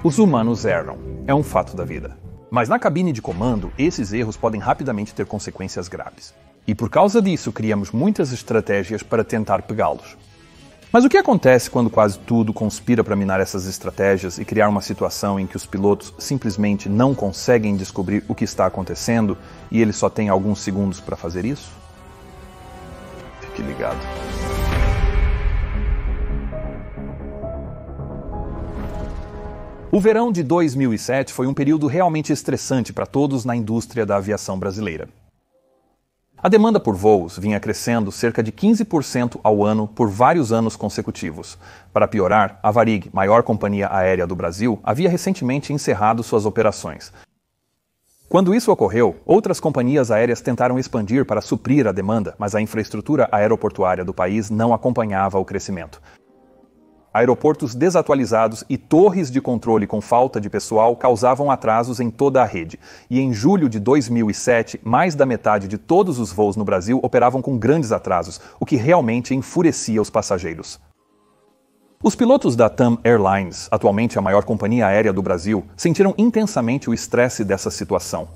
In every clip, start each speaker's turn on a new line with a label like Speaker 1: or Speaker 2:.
Speaker 1: Os humanos erram, é um fato da vida. Mas na cabine de comando, esses erros podem rapidamente ter consequências graves. E por causa disso, criamos muitas estratégias para tentar pegá-los. Mas o que acontece quando quase tudo conspira para minar essas estratégias e criar uma situação em que os pilotos simplesmente não conseguem descobrir o que está acontecendo e eles só têm alguns segundos para fazer isso? Fique ligado. O verão de 2007 foi um período realmente estressante para todos na indústria da aviação brasileira. A demanda por voos vinha crescendo cerca de 15% ao ano por vários anos consecutivos. Para piorar, a Varig, maior companhia aérea do Brasil, havia recentemente encerrado suas operações. Quando isso ocorreu, outras companhias aéreas tentaram expandir para suprir a demanda, mas a infraestrutura aeroportuária do país não acompanhava o crescimento. Aeroportos desatualizados e torres de controle com falta de pessoal causavam atrasos em toda a rede. E em julho de 2007, mais da metade de todos os voos no Brasil operavam com grandes atrasos, o que realmente enfurecia os passageiros. Os pilotos da TAM Airlines, atualmente a maior companhia aérea do Brasil, sentiram intensamente o estresse dessa situação.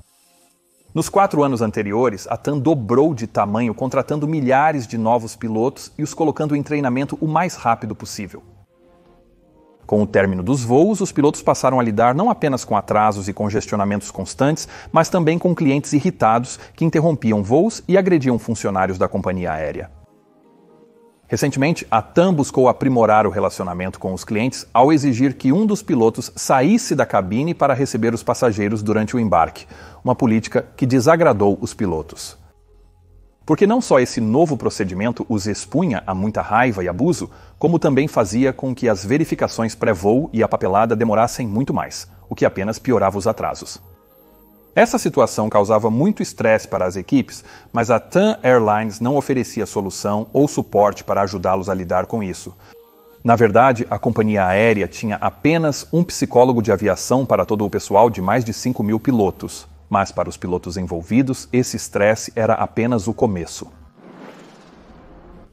Speaker 1: Nos 4 anos anteriores, a TAM dobrou de tamanho, contratando milhares de novos pilotos e os colocando em treinamento o mais rápido possível. Com o término dos voos, os pilotos passaram a lidar não apenas com atrasos e congestionamentos constantes, mas também com clientes irritados que interrompiam voos e agrediam funcionários da companhia aérea. Recentemente, a TAM buscou aprimorar o relacionamento com os clientes ao exigir que um dos pilotos saísse da cabine para receber os passageiros durante o embarque, uma política que desagradou os pilotos. Porque não só esse novo procedimento os expunha a muita raiva e abuso, como também fazia com que as verificações pré-voo e a papelada demorassem muito mais, o que apenas piorava os atrasos. Essa situação causava muito estresse para as equipes, mas a TAM Airlines não oferecia solução ou suporte para ajudá-los a lidar com isso. Na verdade, a companhia aérea tinha apenas um psicólogo de aviação para todo o pessoal de mais de 5.000 pilotos. Mas para os pilotos envolvidos, esse estresse era apenas o começo.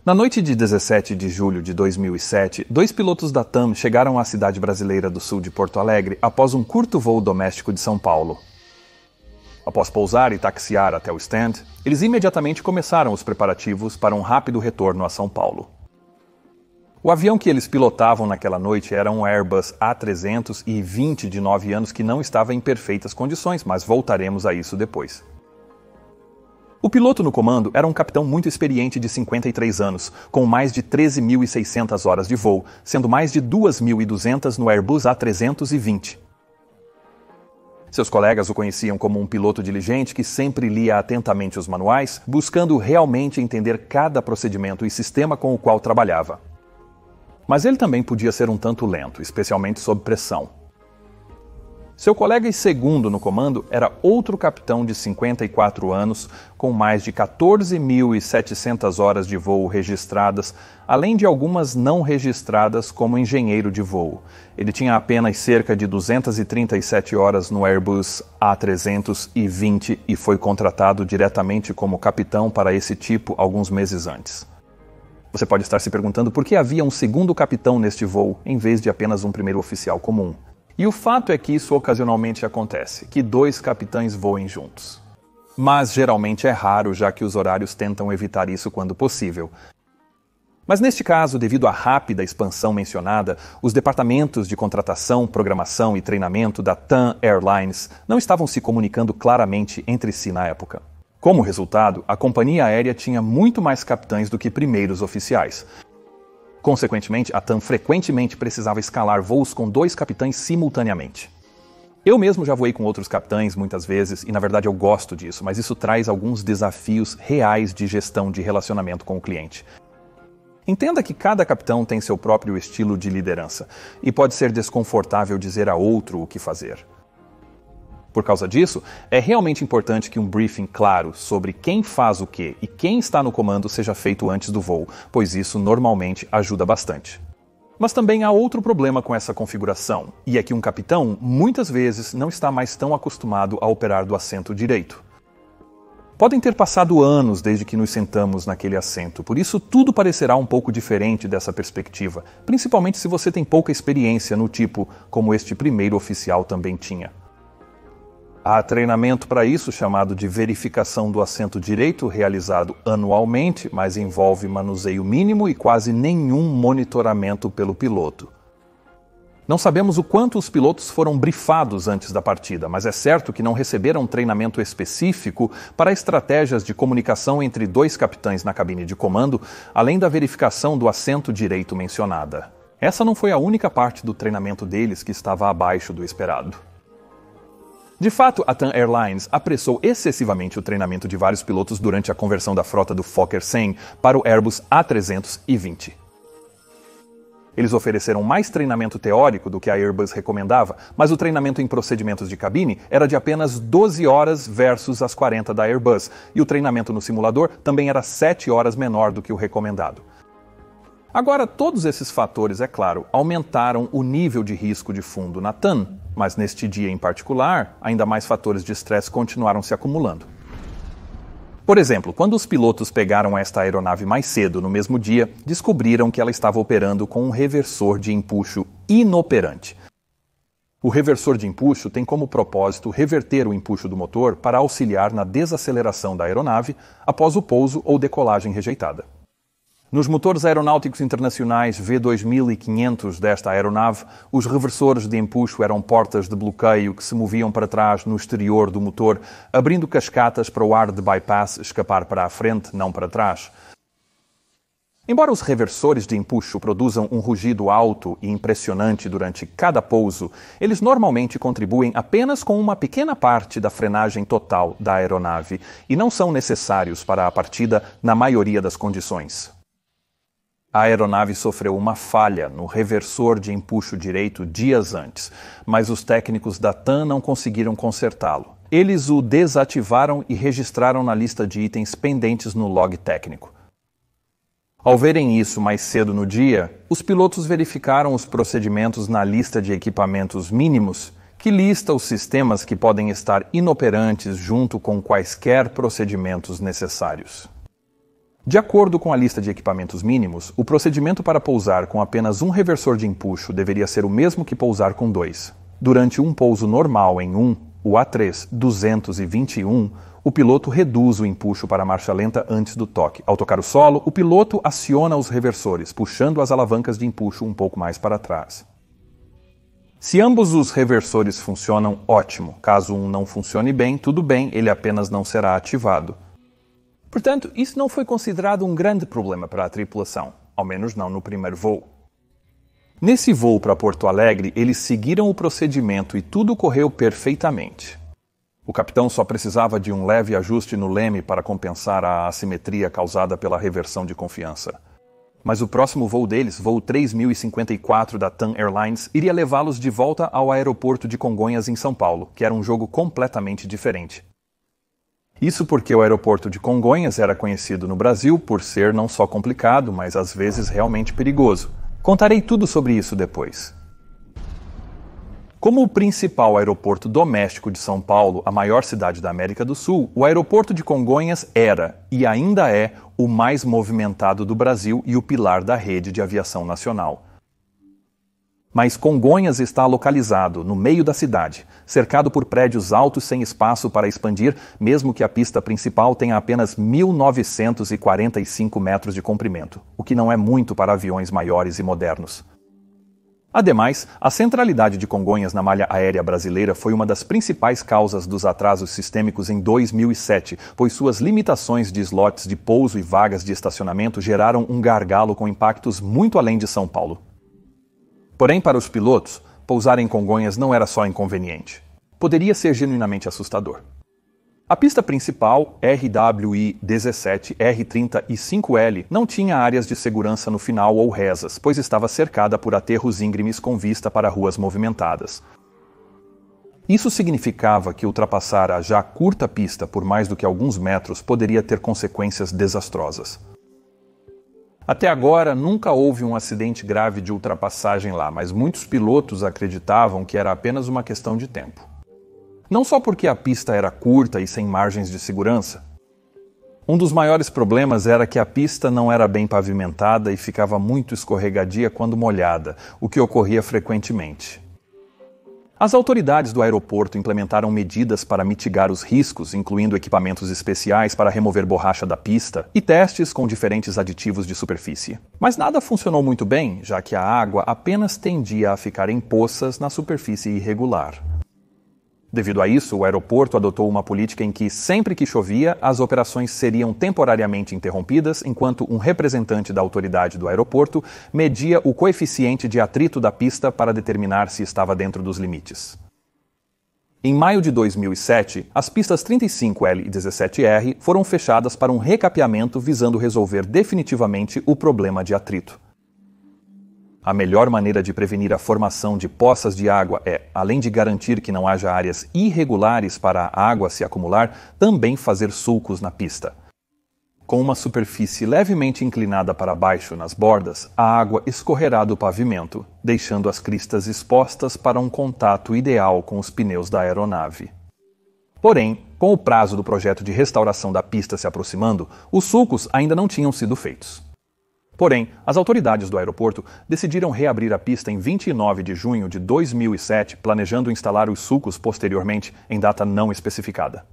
Speaker 1: Na noite de 17 de julho de 2007, 2 pilotos da TAM chegaram à cidade brasileira do sul de Porto Alegre após um curto voo doméstico de São Paulo. Após pousar e taxiar até o stand, eles imediatamente começaram os preparativos para um rápido retorno a São Paulo. O avião que eles pilotavam naquela noite era um Airbus A320 de 9 anos que não estava em perfeitas condições, mas voltaremos a isso depois. O piloto no comando era um capitão muito experiente de 53 anos, com mais de 13.600 horas de voo, sendo mais de 2.200 no Airbus A320. Seus colegas o conheciam como um piloto diligente que sempre lia atentamente os manuais, buscando realmente entender cada procedimento e sistema com o qual trabalhava. Mas ele também podia ser um tanto lento, especialmente sob pressão. Seu colega e segundo no comando era outro capitão de 54 anos, com mais de 14.700 horas de voo registradas, além de algumas não registradas como engenheiro de voo. Ele tinha apenas cerca de 237 horas no Airbus A320 e foi contratado diretamente como capitão para esse tipo alguns meses antes. Você pode estar se perguntando por que havia um segundo capitão neste voo, em vez de apenas um primeiro oficial comum. E o fato é que isso ocasionalmente acontece, que 2 capitães voem juntos. Mas geralmente é raro, já que os horários tentam evitar isso quando possível. Mas neste caso, devido à rápida expansão mencionada, os departamentos de contratação, programação e treinamento da TAM Airlines não estavam se comunicando claramente entre si na época. Como resultado, a companhia aérea tinha muito mais capitães do que primeiros oficiais. Consequentemente, a TAM frequentemente precisava escalar voos com 2 capitães simultaneamente. Eu mesmo já voei com outros capitães muitas vezes e, na verdade, eu gosto disso, mas isso traz alguns desafios reais de gestão de relacionamento com o cliente. Entenda que cada capitão tem seu próprio estilo de liderança e pode ser desconfortável dizer a outro o que fazer. Por causa disso, é realmente importante que um briefing claro sobre quem faz o quê e quem está no comando seja feito antes do voo, pois isso normalmente ajuda bastante. Mas também há outro problema com essa configuração, e é que um capitão, muitas vezes, não está mais tão acostumado a operar do assento direito. Podem ter passado anos desde que nos sentamos naquele assento, por isso tudo parecerá um pouco diferente dessa perspectiva, principalmente se você tem pouca experiência no tipo, como este primeiro oficial também tinha. Há treinamento para isso, chamado de verificação do assento direito, realizado anualmente, mas envolve manuseio mínimo e quase nenhum monitoramento pelo piloto. Não sabemos o quanto os pilotos foram brifados antes da partida, mas é certo que não receberam treinamento específico para estratégias de comunicação entre dois capitães na cabine de comando, além da verificação do assento direito mencionada. Essa não foi a única parte do treinamento deles que estava abaixo do esperado. De fato, a TAM Airlines apressou excessivamente o treinamento de vários pilotos durante a conversão da frota do Fokker 100 para o Airbus A320. Eles ofereceram mais treinamento teórico do que a Airbus recomendava, mas o treinamento em procedimentos de cabine era de apenas 12 horas versus as 40 da Airbus, e o treinamento no simulador também era 7 horas menor do que o recomendado. Agora, todos esses fatores, é claro, aumentaram o nível de risco de fundo na TAM, mas neste dia em particular, ainda mais fatores de estresse continuaram se acumulando. Por exemplo, quando os pilotos pegaram esta aeronave mais cedo no mesmo dia, descobriram que ela estava operando com um reversor de empuxo inoperante. O reversor de empuxo tem como propósito reverter o empuxo do motor para auxiliar na desaceleração da aeronave após o pouso ou decolagem rejeitada. Nos motores aeronáuticos internacionais V2500 desta aeronave, os reversores de empuxo eram portas de bloqueio que se moviam para trás no exterior do motor, abrindo cascatas para o ar de bypass escapar para a frente, não para trás. Embora os reversores de empuxo produzam um rugido alto e impressionante durante cada pouso, eles normalmente contribuem apenas com uma pequena parte da frenagem total da aeronave e não são necessários para a partida na maioria das condições. A aeronave sofreu uma falha no reversor de empuxo direito dias antes, mas os técnicos da TAM não conseguiram consertá-lo. Eles o desativaram e registraram na lista de itens pendentes no log técnico. Ao verem isso mais cedo no dia, os pilotos verificaram os procedimentos na lista de equipamentos mínimos, que lista os sistemas que podem estar inoperantes junto com quaisquer procedimentos necessários. De acordo com a lista de equipamentos mínimos, o procedimento para pousar com apenas um reversor de empuxo deveria ser o mesmo que pousar com dois. Durante um pouso normal em o A321, o piloto reduz o empuxo para a marcha lenta antes do toque. Ao tocar o solo, o piloto aciona os reversores, puxando as alavancas de empuxo um pouco mais para trás. Se ambos os reversores funcionam, ótimo. Caso um não funcione bem, tudo bem, ele apenas não será ativado. Portanto, isso não foi considerado um grande problema para a tripulação, ao menos não no primeiro voo. Nesse voo para Porto Alegre, eles seguiram o procedimento e tudo correu perfeitamente. O capitão só precisava de um leve ajuste no leme para compensar a assimetria causada pela reversão de confiança. Mas o próximo voo deles, voo 3054 da TAM Airlines, iria levá-los de volta ao aeroporto de Congonhas, em São Paulo, que era um jogo completamente diferente. Isso porque o aeroporto de Congonhas era conhecido no Brasil por ser não só complicado, mas às vezes realmente perigoso. Contarei tudo sobre isso depois. Como o principal aeroporto doméstico de São Paulo, a maior cidade da América do Sul, o aeroporto de Congonhas era, e ainda é, o mais movimentado do Brasil e o pilar da rede de aviação nacional. Mas Congonhas está localizado no meio da cidade, cercado por prédios altos sem espaço para expandir, mesmo que a pista principal tenha apenas 1.945 metros de comprimento, o que não é muito para aviões maiores e modernos. Ademais, a centralidade de Congonhas na malha aérea brasileira foi uma das principais causas dos atrasos sistêmicos em 2007, pois suas limitações de slots de pouso e vagas de estacionamento geraram um gargalo com impactos muito além de São Paulo. Porém, para os pilotos, pousar em Congonhas não era só inconveniente. Poderia ser genuinamente assustador. A pista principal, RWI-17, R30 e 5L, não tinha áreas de segurança no final ou rezas, pois estava cercada por aterros íngremes com vista para ruas movimentadas. Isso significava que ultrapassar a já curta pista por mais do que alguns metros poderia ter consequências desastrosas. Até agora, nunca houve um acidente grave de ultrapassagem lá, mas muitos pilotos acreditavam que era apenas uma questão de tempo. Não só porque a pista era curta e sem margens de segurança, Um dos maiores problemas era que a pista não era bem pavimentada e ficava muito escorregadia quando molhada, o que ocorria frequentemente. As autoridades do aeroporto implementaram medidas para mitigar os riscos, incluindo equipamentos especiais para remover borracha da pista e testes com diferentes aditivos de superfície. Mas nada funcionou muito bem, já que a água apenas tendia a ficar em poças na superfície irregular. Devido a isso, o aeroporto adotou uma política em que, sempre que chovia, as operações seriam temporariamente interrompidas, enquanto um representante da autoridade do aeroporto media o coeficiente de atrito da pista para determinar se estava dentro dos limites. Em maio de 2007, as pistas 35L e 17R foram fechadas para um recapeamento visando resolver definitivamente o problema de atrito. A melhor maneira de prevenir a formação de poças de água é, além de garantir que não haja áreas irregulares para a água se acumular, também fazer sulcos na pista. Com uma superfície levemente inclinada para baixo nas bordas, a água escorrerá do pavimento, deixando as cristas expostas para um contato ideal com os pneus da aeronave. Porém, com o prazo do projeto de restauração da pista se aproximando, os sulcos ainda não tinham sido feitos. Porém, as autoridades do aeroporto decidiram reabrir a pista em 29 de junho de 2007, planejando instalar os sulcos posteriormente, em data não especificada.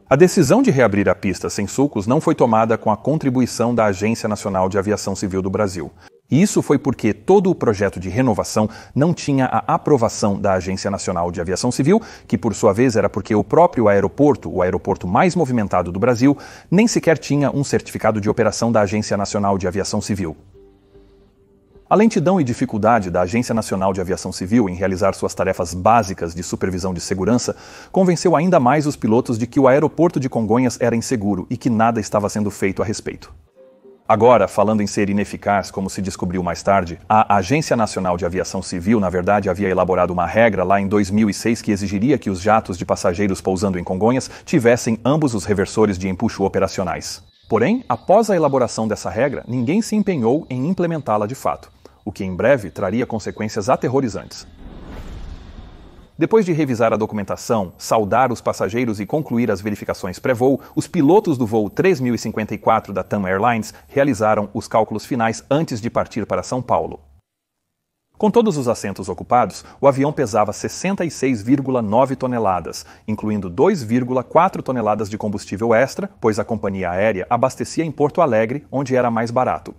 Speaker 1: A decisão de reabrir a pista sem sulcos não foi tomada com a contribuição da Agência Nacional de Aviação Civil do Brasil. E isso foi porque todo o projeto de renovação não tinha a aprovação da Agência Nacional de Aviação Civil, que por sua vez era porque o próprio aeroporto, o aeroporto mais movimentado do Brasil, nem sequer tinha um certificado de operação da Agência Nacional de Aviação Civil. A lentidão e dificuldade da Agência Nacional de Aviação Civil em realizar suas tarefas básicas de supervisão de segurança convenceu ainda mais os pilotos de que o aeroporto de Congonhas era inseguro e que nada estava sendo feito a respeito. Agora, falando em ser ineficaz, como se descobriu mais tarde, a Agência Nacional de Aviação Civil, na verdade, havia elaborado uma regra lá em 2006 que exigiria que os jatos de passageiros pousando em Congonhas tivessem ambos os reversores de empuxo operacionais. Porém, após a elaboração dessa regra, ninguém se empenhou em implementá-la de fato, o que em breve traria consequências aterrorizantes. Depois de revisar a documentação, saudar os passageiros e concluir as verificações pré-voo, os pilotos do voo 3054 da TAM Airlines realizaram os cálculos finais antes de partir para São Paulo. Com todos os assentos ocupados, o avião pesava 66,9 toneladas, incluindo 2,4 toneladas de combustível extra, pois a companhia aérea abastecia em Porto Alegre, onde era mais barato.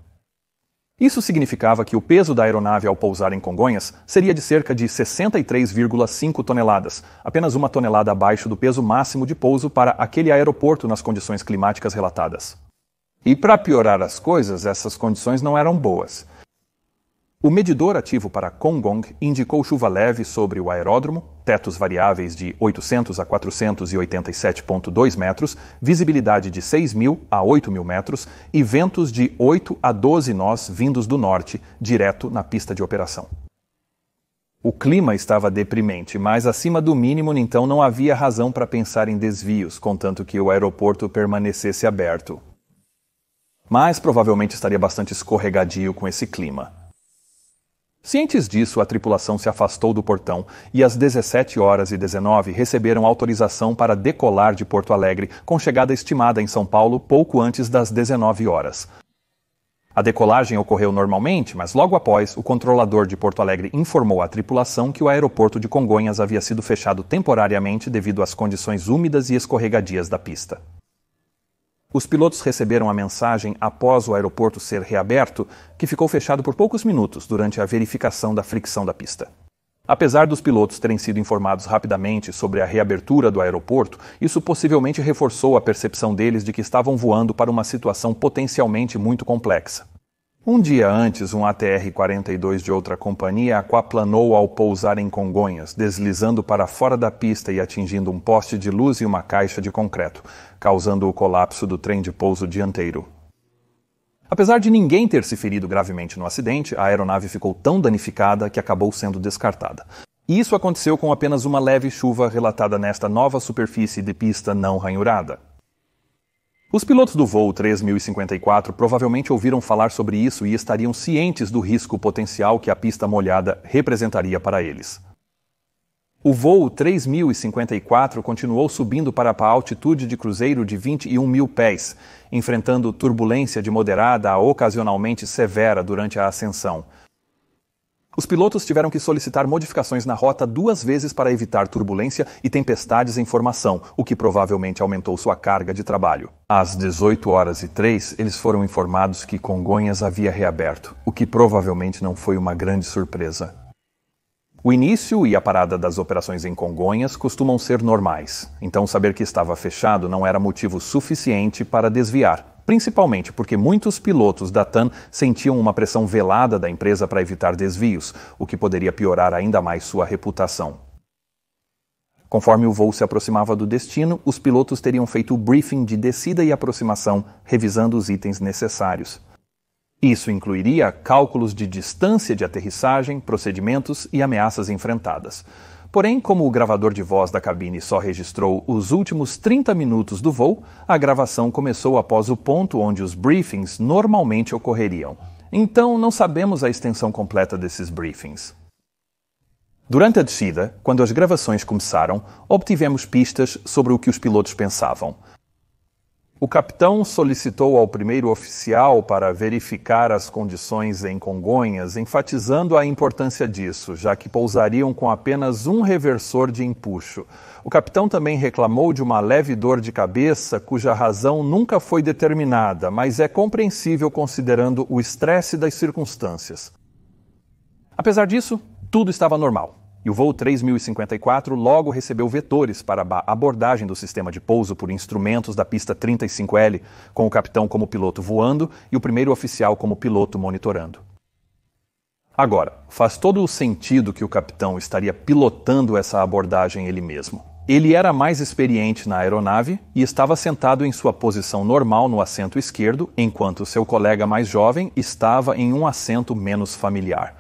Speaker 1: Isso significava que o peso da aeronave ao pousar em Congonhas seria de cerca de 63,5 toneladas, apenas 1 tonelada abaixo do peso máximo de pouso para aquele aeroporto nas condições climáticas relatadas. E para piorar as coisas, essas condições não eram boas. O medidor ativo para Congong indicou chuva leve sobre o aeródromo, tetos variáveis de 800 a 487,2 metros, visibilidade de 6.000 a 8.000 metros e ventos de 8 a 12 nós vindos do norte, direto na pista de operação. O clima estava deprimente, mas acima do mínimo, então não havia razão para pensar em desvios, contanto que o aeroporto permanecesse aberto. Mas provavelmente estaria bastante escorregadio com esse clima. Cientes disso, a tripulação se afastou do portão e às 17h19 receberam autorização para decolar de Porto Alegre, com chegada estimada em São Paulo pouco antes das 19 horas. A decolagem ocorreu normalmente, mas logo após, o controlador de Porto Alegre informou à tripulação que o aeroporto de Congonhas havia sido fechado temporariamente devido às condições úmidas e escorregadias da pista. Os pilotos receberam a mensagem após o aeroporto ser reaberto, que ficou fechado por poucos minutos durante a verificação da fricção da pista. Apesar dos pilotos terem sido informados rapidamente sobre a reabertura do aeroporto, isso possivelmente reforçou a percepção deles de que estavam voando para uma situação potencialmente muito complexa. Um dia antes, um ATR-42 de outra companhia aquaplanou ao pousar em Congonhas, deslizando para fora da pista e atingindo um poste de luz e uma caixa de concreto, causando o colapso do trem de pouso dianteiro. Apesar de ninguém ter se ferido gravemente no acidente, a aeronave ficou tão danificada que acabou sendo descartada. E isso aconteceu com apenas uma leve chuva relatada nesta nova superfície de pista não ranhurada. Os pilotos do voo 3054 provavelmente ouviram falar sobre isso e estariam cientes do risco potencial que a pista molhada representaria para eles. O voo 3054 continuou subindo para a altitude de cruzeiro de 21 mil pés, enfrentando turbulência de moderada a ocasionalmente severa durante a ascensão. Os pilotos tiveram que solicitar modificações na rota 2 vezes para evitar turbulência e tempestades em formação, o que provavelmente aumentou sua carga de trabalho. Às 18h03, eles foram informados que Congonhas havia reaberto, o que provavelmente não foi uma grande surpresa. O início e a parada das operações em Congonhas costumam ser normais, então saber que estava fechado não era motivo suficiente para desviar, principalmente porque muitos pilotos da TAM sentiam uma pressão velada da empresa para evitar desvios, o que poderia piorar ainda mais sua reputação. Conforme o voo se aproximava do destino, os pilotos teriam feito o briefing de descida e aproximação, revisando os itens necessários. Isso incluiria cálculos de distância de aterrissagem, procedimentos e ameaças enfrentadas. Porém, como o gravador de voz da cabine só registrou os últimos 30 minutos do voo, a gravação começou após o ponto onde os briefings normalmente ocorreriam. Então, não sabemos a extensão completa desses briefings. Durante a descida, quando as gravações começaram, obtivemos pistas sobre o que os pilotos pensavam. O capitão solicitou ao primeiro oficial para verificar as condições em Congonhas, enfatizando a importância disso, já que pousariam com apenas um reversor de empuxo. O capitão também reclamou de uma leve dor de cabeça, cuja razão nunca foi determinada, mas é compreensível considerando o estresse das circunstâncias. Apesar disso, tudo estava normal. E o voo 3054 logo recebeu vetores para a abordagem do sistema de pouso por instrumentos da pista 35L, com o capitão como piloto voando e o primeiro oficial como piloto monitorando. Agora, faz todo o sentido que o capitão estaria pilotando essa abordagem ele mesmo. Ele era mais experiente na aeronave e estava sentado em sua posição normal no assento esquerdo, enquanto seu colega mais jovem estava em um assento menos familiar.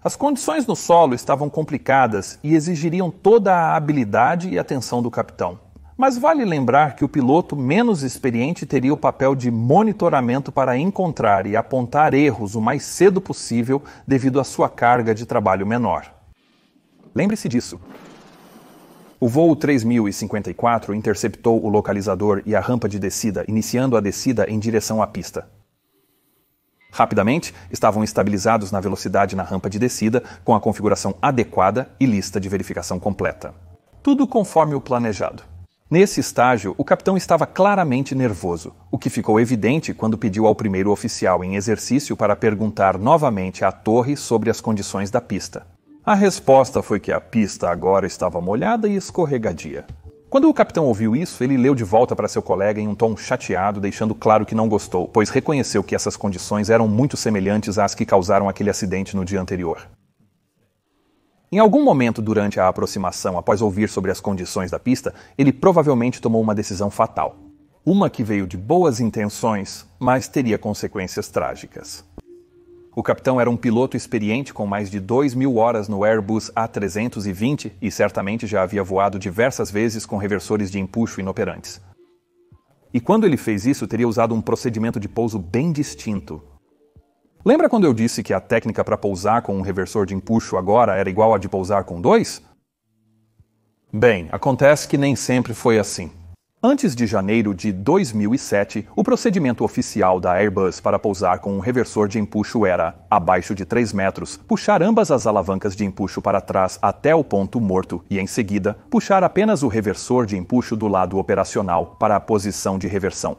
Speaker 1: As condições no solo estavam complicadas e exigiriam toda a habilidade e atenção do capitão. Mas vale lembrar que o piloto menos experiente teria o papel de monitoramento para encontrar e apontar erros o mais cedo possível devido à sua carga de trabalho menor. Lembre-se disso. O voo 3054 interceptou o localizador e a rampa de descida, iniciando a descida em direção à pista. Rapidamente, estavam estabilizados na velocidade na rampa de descida, com a configuração adequada e lista de verificação completa. Tudo conforme o planejado. Nesse estágio, o capitão estava claramente nervoso, o que ficou evidente quando pediu ao primeiro oficial em exercício para perguntar novamente à torre sobre as condições da pista. A resposta foi que a pista agora estava molhada e escorregadia. Quando o capitão ouviu isso, ele leu de volta para seu colega em um tom chateado, deixando claro que não gostou, pois reconheceu que essas condições eram muito semelhantes às que causaram aquele acidente no dia anterior. Em algum momento durante a aproximação, após ouvir sobre as condições da pista, ele provavelmente tomou uma decisão fatal. Uma que veio de boas intenções, mas teria consequências trágicas. O capitão era um piloto experiente com mais de 2.000 horas no Airbus A320 e certamente já havia voado diversas vezes com reversores de empuxo inoperantes. E quando ele fez isso, teria usado um procedimento de pouso bem distinto. Lembra quando eu disse que a técnica para pousar com um reversor de empuxo agora era igual à de pousar com 2? Bem, acontece que nem sempre foi assim. Antes de janeiro de 2007, o procedimento oficial da Airbus para pousar com um reversor de empuxo era, abaixo de 3 metros, puxar ambas as alavancas de empuxo para trás até o ponto morto e, em seguida, puxar apenas o reversor de empuxo do lado operacional para a posição de reversão.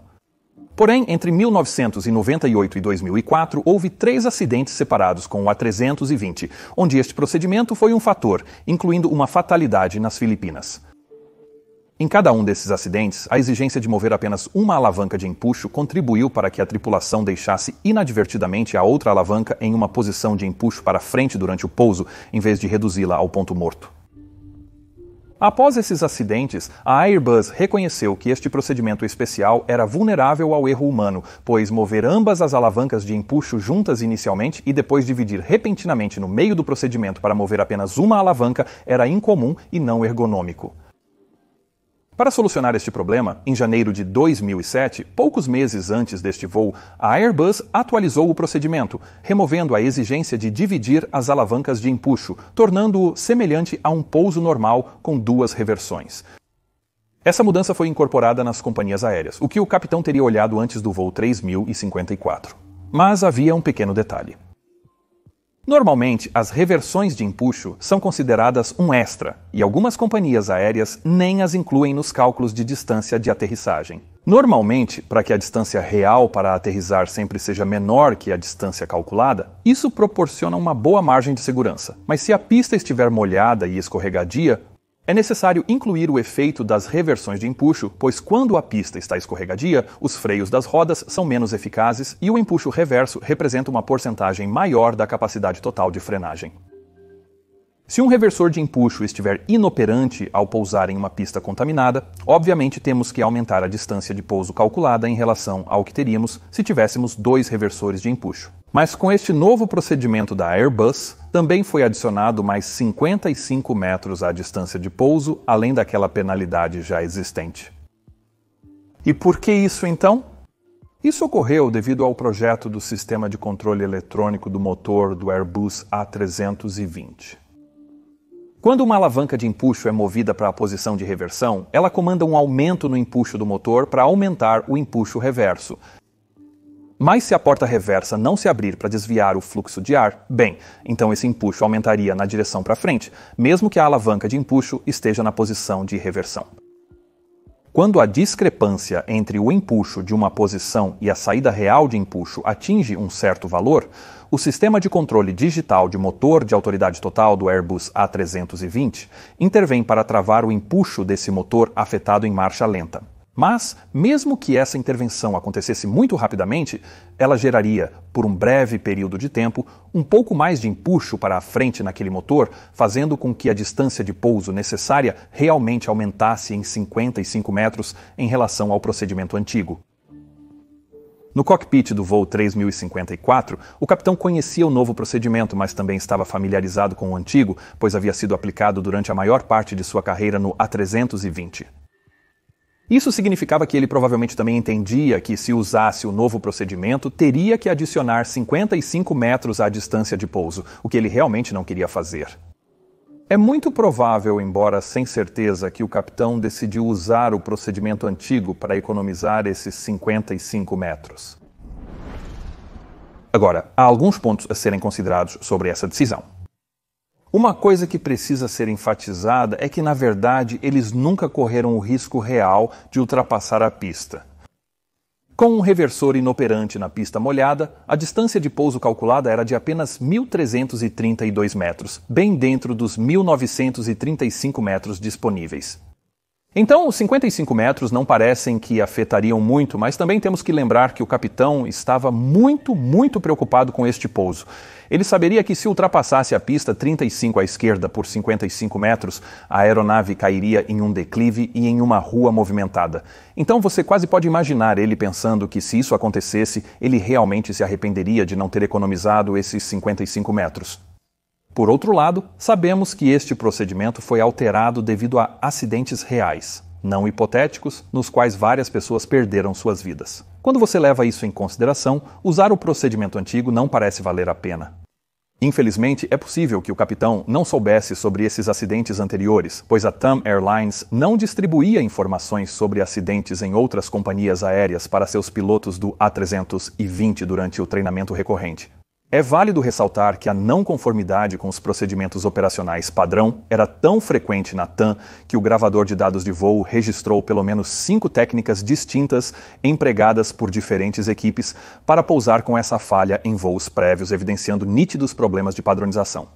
Speaker 1: Porém, entre 1998 e 2004, houve 3 acidentes separados com o A320, onde este procedimento foi um fator, incluindo uma fatalidade nas Filipinas. Em cada um desses acidentes, a exigência de mover apenas uma alavanca de empuxo contribuiu para que a tripulação deixasse inadvertidamente a outra alavanca em uma posição de empuxo para frente durante o pouso, em vez de reduzi-la ao ponto morto. Após esses acidentes, a Airbus reconheceu que este procedimento especial era vulnerável ao erro humano, pois mover ambas as alavancas de empuxo juntas inicialmente e depois dividir repentinamente no meio do procedimento para mover apenas uma alavanca era incomum e não ergonômico. Para solucionar este problema, em janeiro de 2007, poucos meses antes deste voo, a Airbus atualizou o procedimento, removendo a exigência de dividir as alavancas de empuxo, tornando-o semelhante a um pouso normal com 2 reversões. Essa mudança foi incorporada nas companhias aéreas, o que o capitão teria olhado antes do voo 3054. Mas havia um pequeno detalhe. Normalmente, as reversões de empuxo são consideradas um extra, e algumas companhias aéreas nem as incluem nos cálculos de distância de aterrissagem. Normalmente, para que a distância real para aterrissar sempre seja menor que a distância calculada, isso proporciona uma boa margem de segurança. Mas se a pista estiver molhada e escorregadia, é necessário incluir o efeito das reversões de empuxo, pois quando a pista está escorregadia, os freios das rodas são menos eficazes e o empuxo reverso representa uma porcentagem maior da capacidade total de frenagem. Se um reversor de empuxo estiver inoperante ao pousar em uma pista contaminada, obviamente temos que aumentar a distância de pouso calculada em relação ao que teríamos se tivéssemos 2 reversores de empuxo. Mas com este novo procedimento da Airbus, também foi adicionado mais 55 metros à distância de pouso, além daquela penalidade já existente. E por que isso então? Isso ocorreu devido ao projeto do sistema de controle eletrônico do motor do Airbus A320. Quando uma alavanca de empuxo é movida para a posição de reversão, ela comanda um aumento no empuxo do motor para aumentar o empuxo reverso. Mas se a porta reversa não se abrir para desviar o fluxo de ar, bem, então esse empuxo aumentaria na direção para frente, mesmo que a alavanca de empuxo esteja na posição de reversão. Quando a discrepância entre o empuxo de uma posição e a saída real de empuxo atinge um certo valor, o sistema de controle digital de motor de autoridade total do Airbus A320 intervém para travar o empuxo desse motor afetado em marcha lenta. Mas, mesmo que essa intervenção acontecesse muito rapidamente, ela geraria, por um breve período de tempo, um pouco mais de empuxo para a frente naquele motor, fazendo com que a distância de pouso necessária realmente aumentasse em 55 metros em relação ao procedimento antigo. No cockpit do voo 3054, o capitão conhecia o novo procedimento, mas também estava familiarizado com o antigo, pois havia sido aplicado durante a maior parte de sua carreira no A320. Isso significava que ele provavelmente também entendia que, se usasse o novo procedimento, teria que adicionar 55 metros à distância de pouso, o que ele realmente não queria fazer. É muito provável, embora sem certeza, que o capitão decidiu usar o procedimento antigo para economizar esses 55 metros. Agora, há alguns pontos a serem considerados sobre essa decisão. Uma coisa que precisa ser enfatizada é que, na verdade, eles nunca correram o risco real de ultrapassar a pista. Com um reversor inoperante na pista molhada, a distância de pouso calculada era de apenas 1.332 metros, bem dentro dos 1.935 metros disponíveis. Então, os 55 metros não parecem que afetariam muito, mas também temos que lembrar que o capitão estava muito preocupado com este pouso. Ele saberia que, se ultrapassasse a pista 35 à esquerda por 55 metros, a aeronave cairia em um declive e em uma rua movimentada. Então você quase pode imaginar ele pensando que, se isso acontecesse, ele realmente se arrependeria de não ter economizado esses 55 metros. Por outro lado, sabemos que este procedimento foi alterado devido a acidentes reais, não hipotéticos, nos quais várias pessoas perderam suas vidas. Quando você leva isso em consideração, usar o procedimento antigo não parece valer a pena. Infelizmente, é possível que o capitão não soubesse sobre esses acidentes anteriores, pois a TAM Airlines não distribuía informações sobre acidentes em outras companhias aéreas para seus pilotos do A320 durante o treinamento recorrente. É válido ressaltar que a não conformidade com os procedimentos operacionais padrão era tão frequente na TAM que o gravador de dados de voo registrou pelo menos 5 técnicas distintas empregadas por diferentes equipes para pousar com essa falha em voos prévios, evidenciando nítidos problemas de padronização.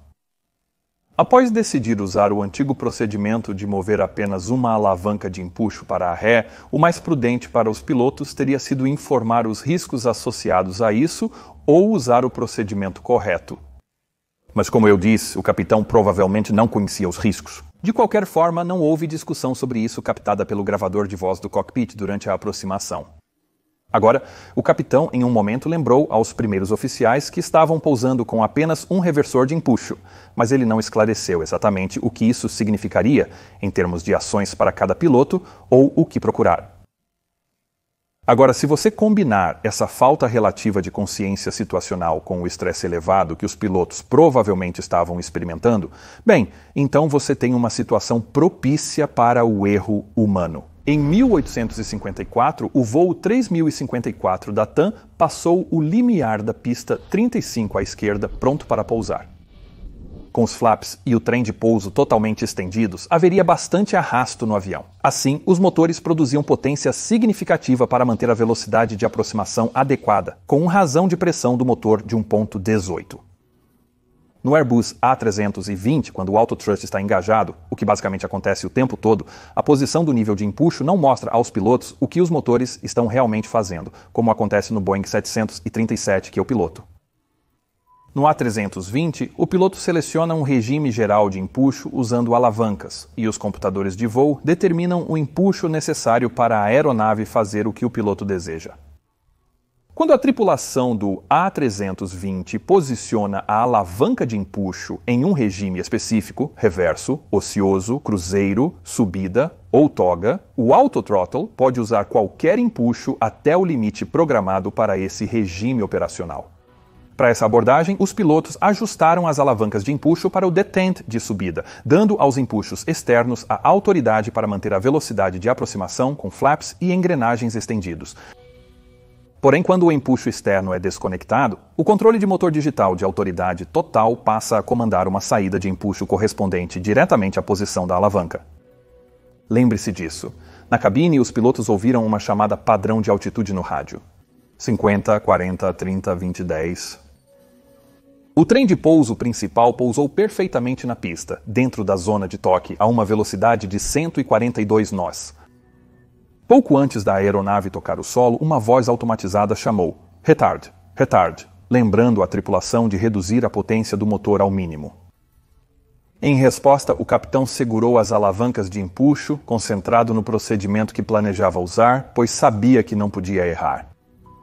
Speaker 1: Após decidir usar o antigo procedimento de mover apenas uma alavanca de empuxo para a ré, o mais prudente para os pilotos teria sido informar os riscos associados a isso ou usar o procedimento correto. Mas, como eu disse, o capitão provavelmente não conhecia os riscos. De qualquer forma, não houve discussão sobre isso captada pelo gravador de voz do cockpit durante a aproximação. Agora, o capitão, em um momento, lembrou aos primeiros oficiais que estavam pousando com apenas um reversor de empuxo, mas ele não esclareceu exatamente o que isso significaria em termos de ações para cada piloto ou o que procurar. Agora, se você combinar essa falta relativa de consciência situacional com o estresse elevado que os pilotos provavelmente estavam experimentando, bem, então você tem uma situação propícia para o erro humano. Em 1854, o voo 3054 da TAM passou o limiar da pista 35 à esquerda, pronto para pousar. Com os flaps e o trem de pouso totalmente estendidos, haveria bastante arrasto no avião. Assim, os motores produziam potência significativa para manter a velocidade de aproximação adequada, com razão de pressão do motor de 1.18. No Airbus A320, quando o autothrust está engajado, o que basicamente acontece o tempo todo, a posição do nível de empuxo não mostra aos pilotos o que os motores estão realmente fazendo, como acontece no Boeing 737 que eu piloto. No A320, o piloto seleciona um regime geral de empuxo usando alavancas, e os computadores de voo determinam o empuxo necessário para a aeronave fazer o que o piloto deseja. Quando a tripulação do A320 posiciona a alavanca de empuxo em um regime específico, reverso, ocioso, cruzeiro, subida ou toga, o autothrottle pode usar qualquer empuxo até o limite programado para esse regime operacional. Para essa abordagem, os pilotos ajustaram as alavancas de empuxo para o detent de subida, dando aos empuxos externos a autoridade para manter a velocidade de aproximação com flaps e engrenagens estendidos. Porém, quando o empuxo externo é desconectado, o controle de motor digital de autoridade total passa a comandar uma saída de empuxo correspondente diretamente à posição da alavanca. Lembre-se disso. Na cabine, os pilotos ouviram uma chamada padrão de altitude no rádio. 50, 40, 30, 20, 10... O trem de pouso principal pousou perfeitamente na pista, dentro da zona de toque, a uma velocidade de 142 nós. Pouco antes da aeronave tocar o solo, uma voz automatizada chamou "Retard, retard", lembrando a tripulação de reduzir a potência do motor ao mínimo. Em resposta, o capitão segurou as alavancas de empuxo, concentrado no procedimento que planejava usar, pois sabia que não podia errar.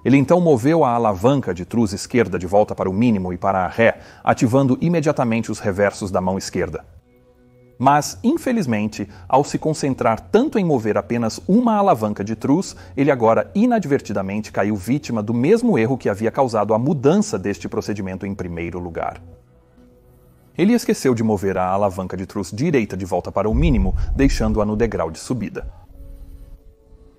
Speaker 1: Ele então moveu a alavanca de truz esquerda de volta para o mínimo e para a ré, ativando imediatamente os reversos da mão esquerda. Mas, infelizmente, ao se concentrar tanto em mover apenas uma alavanca de truz, ele agora inadvertidamente caiu vítima do mesmo erro que havia causado a mudança deste procedimento em primeiro lugar. Ele esqueceu de mover a alavanca de truz direita de volta para o mínimo, deixando-a no degrau de subida.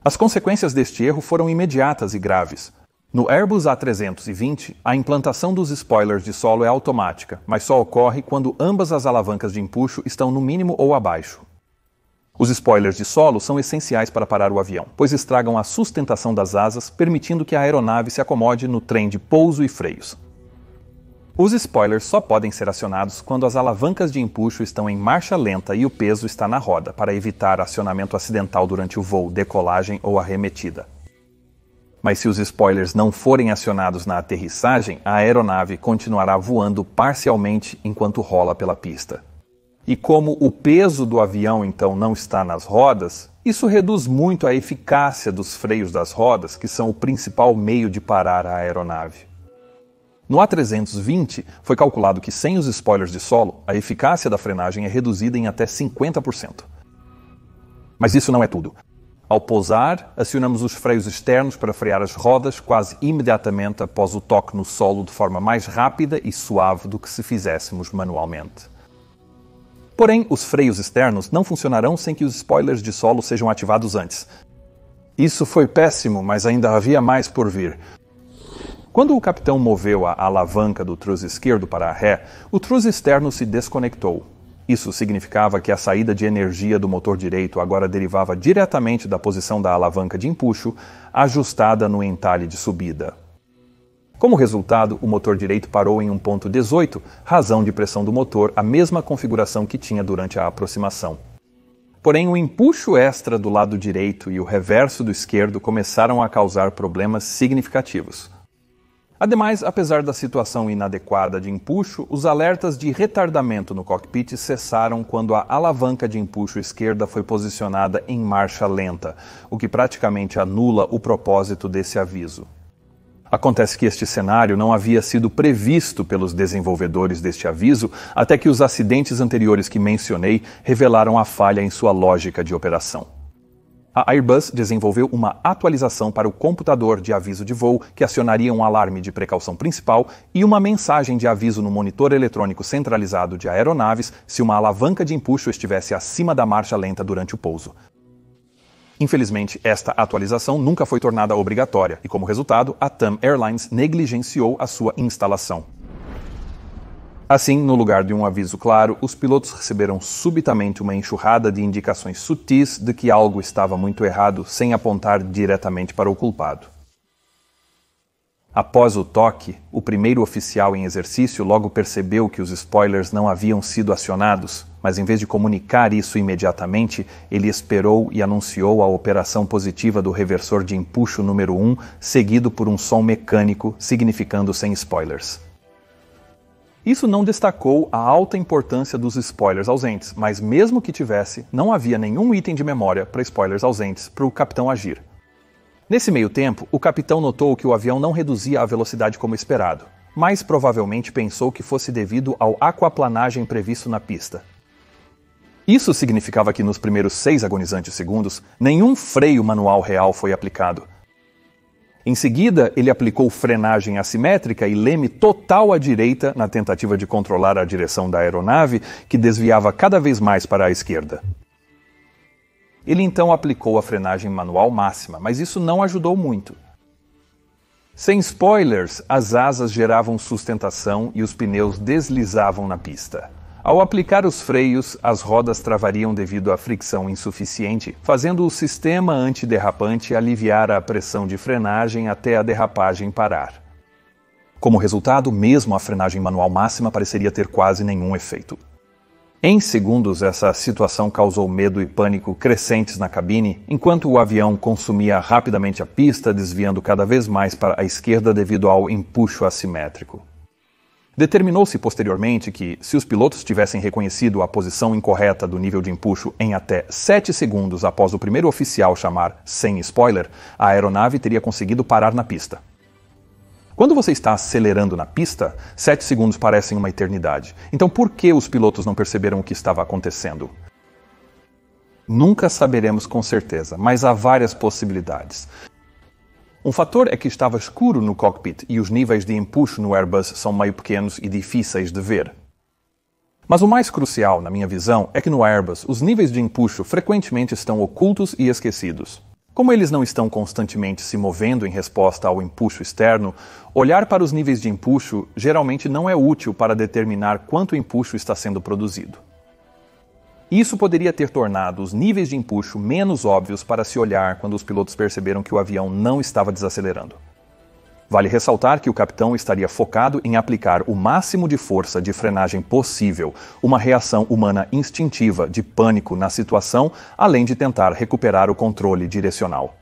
Speaker 1: As consequências deste erro foram imediatas e graves. No Airbus A320, a implantação dos spoilers de solo é automática, mas só ocorre quando ambas as alavancas de empuxo estão no mínimo ou abaixo. Os spoilers de solo são essenciais para parar o avião, pois estragam a sustentação das asas, permitindo que a aeronave se acomode no trem de pouso e freios. Os spoilers só podem ser acionados quando as alavancas de empuxo estão em marcha lenta e o peso está na roda, para evitar acionamento acidental durante o voo, decolagem ou arremetida. Mas se os spoilers não forem acionados na aterrissagem, a aeronave continuará voando parcialmente enquanto rola pela pista. E como o peso do avião então não está nas rodas, isso reduz muito a eficácia dos freios das rodas, que são o principal meio de parar a aeronave. No A320, foi calculado que sem os spoilers de solo, a eficácia da frenagem é reduzida em até 50%. Mas isso não é tudo. Ao pousar, acionamos os freios externos para frear as rodas quase imediatamente após o toque no solo de forma mais rápida e suave do que se fizéssemos manualmente. Porém, os freios externos não funcionarão sem que os spoilers de solo sejam ativados antes. Isso foi péssimo, mas ainda havia mais por vir. Quando o capitão moveu a alavanca do truz esquerdo para a ré, o truz externo se desconectou. Isso significava que a saída de energia do motor direito agora derivava diretamente da posição da alavanca de empuxo, ajustada no entalhe de subida. Como resultado, o motor direito parou em 1.18, razão de pressão do motor, a mesma configuração que tinha durante a aproximação. Porém, o empuxo extra do lado direito e o reverso do esquerdo começaram a causar problemas significativos. Ademais, apesar da situação inadequada de empuxo, os alertas de retardamento no cockpit cessaram quando a alavanca de empuxo esquerda foi posicionada em marcha lenta, o que praticamente anula o propósito desse aviso. Acontece que este cenário não havia sido previsto pelos desenvolvedores deste aviso até que os acidentes anteriores que mencionei revelaram a falha em sua lógica de operação. A Airbus desenvolveu uma atualização para o computador de aviso de voo que acionaria um alarme de precaução principal e uma mensagem de aviso no monitor eletrônico centralizado de aeronaves se uma alavanca de empuxo estivesse acima da marcha lenta durante o pouso. Infelizmente, esta atualização nunca foi tornada obrigatória e, como resultado, a TAM Airlines negligenciou a sua instalação. Assim, no lugar de um aviso claro, os pilotos receberam subitamente uma enxurrada de indicações sutis de que algo estava muito errado, sem apontar diretamente para o culpado. Após o toque, o primeiro oficial em exercício logo percebeu que os spoilers não haviam sido acionados, mas em vez de comunicar isso imediatamente, ele esperou e anunciou a operação positiva do reversor de empuxo número 1, seguido por um som mecânico, significando sem spoilers. Isso não destacou a alta importância dos spoilers ausentes, mas mesmo que tivesse, não havia nenhum item de memória para spoilers ausentes para o capitão agir. Nesse meio tempo, o capitão notou que o avião não reduzia a velocidade como esperado, mas provavelmente pensou que fosse devido ao aquaplanagem previsto na pista. Isso significava que nos primeiros 6 agonizantes segundos, nenhum freio manual real foi aplicado. Em seguida, ele aplicou frenagem assimétrica e leme total à direita na tentativa de controlar a direção da aeronave, que desviava cada vez mais para a esquerda. Ele então aplicou a frenagem manual máxima, mas isso não ajudou muito. Sem spoilers, as asas geravam sustentação e os pneus deslizavam na pista. Ao aplicar os freios, as rodas travariam devido à fricção insuficiente, fazendo o sistema antiderrapante aliviar a pressão de frenagem até a derrapagem parar. Como resultado, mesmo a frenagem manual máxima pareceria ter quase nenhum efeito. Em segundos, essa situação causou medo e pânico crescentes na cabine, enquanto o avião consumia rapidamente a pista, desviando cada vez mais para a esquerda devido ao empuxo assimétrico. Determinou-se posteriormente que, se os pilotos tivessem reconhecido a posição incorreta do nível de empuxo em até 7 segundos após o primeiro oficial chamar sem spoiler, a aeronave teria conseguido parar na pista. Quando você está acelerando na pista, 7 segundos parecem uma eternidade. Então por que os pilotos não perceberam o que estava acontecendo? Nunca saberemos com certeza, mas há várias possibilidades. Um fator é que estava escuro no cockpit e os níveis de empuxo no Airbus são meio pequenos e difíceis de ver. Mas o mais crucial, na minha visão, é que no Airbus os níveis de empuxo frequentemente estão ocultos e esquecidos. Como eles não estão constantemente se movendo em resposta ao empuxo externo, olhar para os níveis de empuxo geralmente não é útil para determinar quanto empuxo está sendo produzido. Isso poderia ter tornado os níveis de empuxo menos óbvios para se olhar quando os pilotos perceberam que o avião não estava desacelerando. Vale ressaltar que o capitão estaria focado em aplicar o máximo de força de frenagem possível, uma reação humana instintiva de pânico na situação, além de tentar recuperar o controle direcional.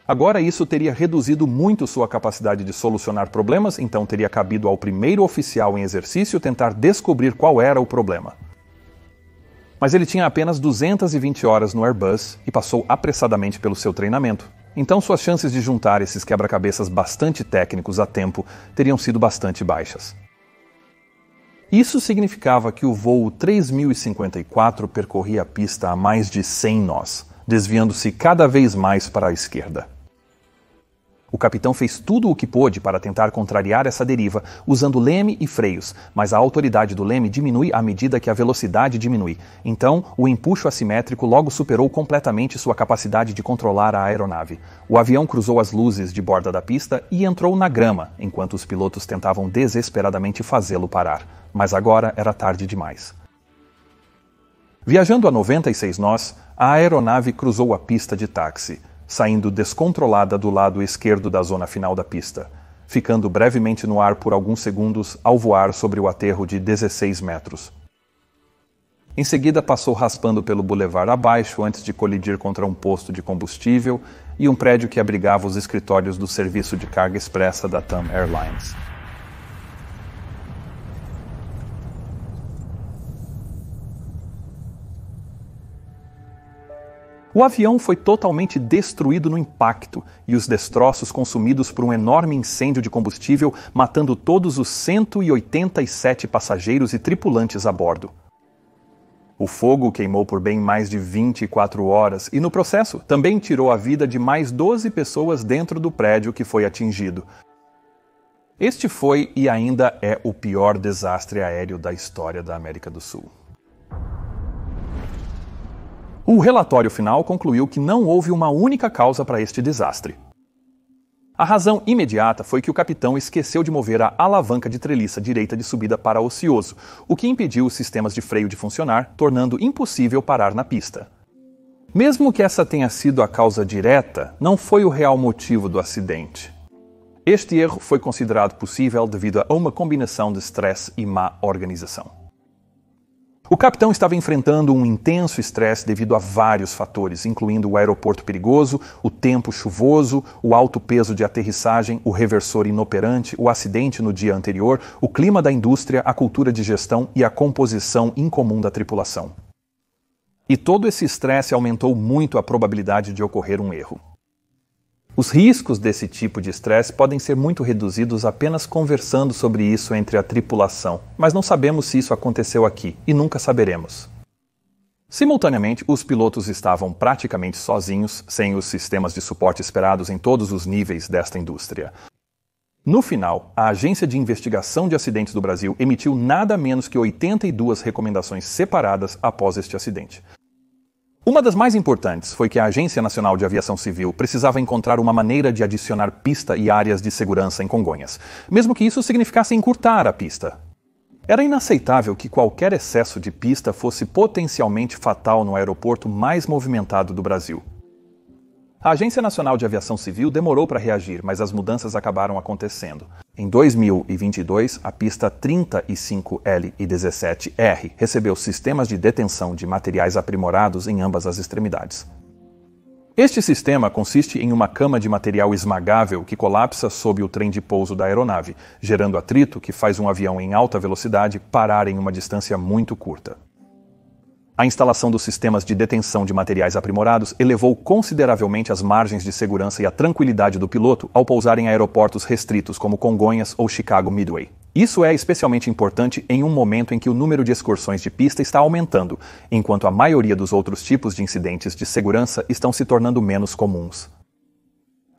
Speaker 1: Agora isso teria reduzido muito sua capacidade de solucionar problemas, então teria cabido ao primeiro oficial em exercício tentar descobrir qual era o problema. Mas ele tinha apenas 220 horas no Airbus e passou apressadamente pelo seu treinamento. Então suas chances de juntar esses quebra-cabeças bastante técnicos a tempo teriam sido bastante baixas. Isso significava que o voo 3054 percorria a pista a mais de 100 nós, desviando-se cada vez mais para a esquerda. O capitão fez tudo o que pôde para tentar contrariar essa deriva, usando leme e freios, mas a autoridade do leme diminui à medida que a velocidade diminui. Então, o empuxo assimétrico logo superou completamente sua capacidade de controlar a aeronave. O avião cruzou as luzes de borda da pista e entrou na grama, enquanto os pilotos tentavam desesperadamente fazê-lo parar. Mas agora era tarde demais. Viajando a 96 nós, a aeronave cruzou a pista de táxi, saindo descontrolada do lado esquerdo da zona final da pista, ficando brevemente no ar por alguns segundos ao voar sobre o aterro de 16 metros. Em seguida, passou raspando pelo bulevar abaixo antes de colidir contra um posto de combustível e um prédio que abrigava os escritórios do serviço de carga expressa da TAM Airlines. O avião foi totalmente destruído no impacto e os destroços consumidos por um enorme incêndio de combustível, matando todos os 187 passageiros e tripulantes a bordo. O fogo queimou por bem mais de 24 horas e, no processo, também tirou a vida de mais 12 pessoas dentro do prédio que foi atingido. Este foi e ainda é o pior desastre aéreo da história da América do Sul. O relatório final concluiu que não houve uma única causa para este desastre. A razão imediata foi que o capitão esqueceu de mover a alavanca de treliça direita de subida para ocioso, o que impediu os sistemas de freio de funcionar, tornando impossível parar na pista. Mesmo que essa tenha sido a causa direta, não foi o real motivo do acidente. Este erro foi considerado possível devido a uma combinação de estresse e má organização. O capitão estava enfrentando um intenso estresse devido a vários fatores, incluindo o aeroporto perigoso, o tempo chuvoso, o alto peso de aterrissagem, o reversor inoperante, o acidente no dia anterior, o clima da indústria, a cultura de gestão e a composição incomum da tripulação. E todo esse estresse aumentou muito a probabilidade de ocorrer um erro. Os riscos desse tipo de estresse podem ser muito reduzidos apenas conversando sobre isso entre a tripulação, mas não sabemos se isso aconteceu aqui e nunca saberemos. Simultaneamente, os pilotos estavam praticamente sozinhos, sem os sistemas de suporte esperados em todos os níveis desta indústria. No final, a Agência de Investigação de Acidentes do Brasil emitiu nada menos que 82 recomendações separadas após este acidente. Uma das mais importantes foi que a Agência Nacional de Aviação Civil precisava encontrar uma maneira de adicionar pista e áreas de segurança em Congonhas, mesmo que isso significasse encurtar a pista. Era inaceitável que qualquer excesso de pista fosse potencialmente fatal no aeroporto mais movimentado do Brasil. A Agência Nacional de Aviação Civil demorou para reagir, mas as mudanças acabaram acontecendo. Em 2022, a pista 35L e 17R recebeu sistemas de detenção de materiais aprimorados em ambas as extremidades. Este sistema consiste em uma cama de material esmagável que colapsa sob o trem de pouso da aeronave, gerando atrito que faz um avião em alta velocidade parar em uma distância muito curta. A instalação dos sistemas de detenção de materiais aprimorados elevou consideravelmente as margens de segurança e a tranquilidade do piloto ao pousar em aeroportos restritos como Congonhas ou Chicago Midway. Isso é especialmente importante em um momento em que o número de excursões de pista está aumentando, enquanto a maioria dos outros tipos de incidentes de segurança estão se tornando menos comuns.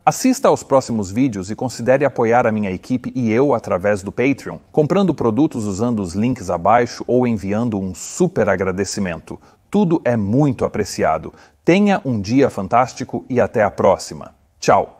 Speaker 1: Assista aos próximos vídeos e considere apoiar a minha equipe e eu através do Patreon, comprando produtos usando os links abaixo ou enviando um super agradecimento. Tudo é muito apreciado. Tenha um dia fantástico e até a próxima. Tchau!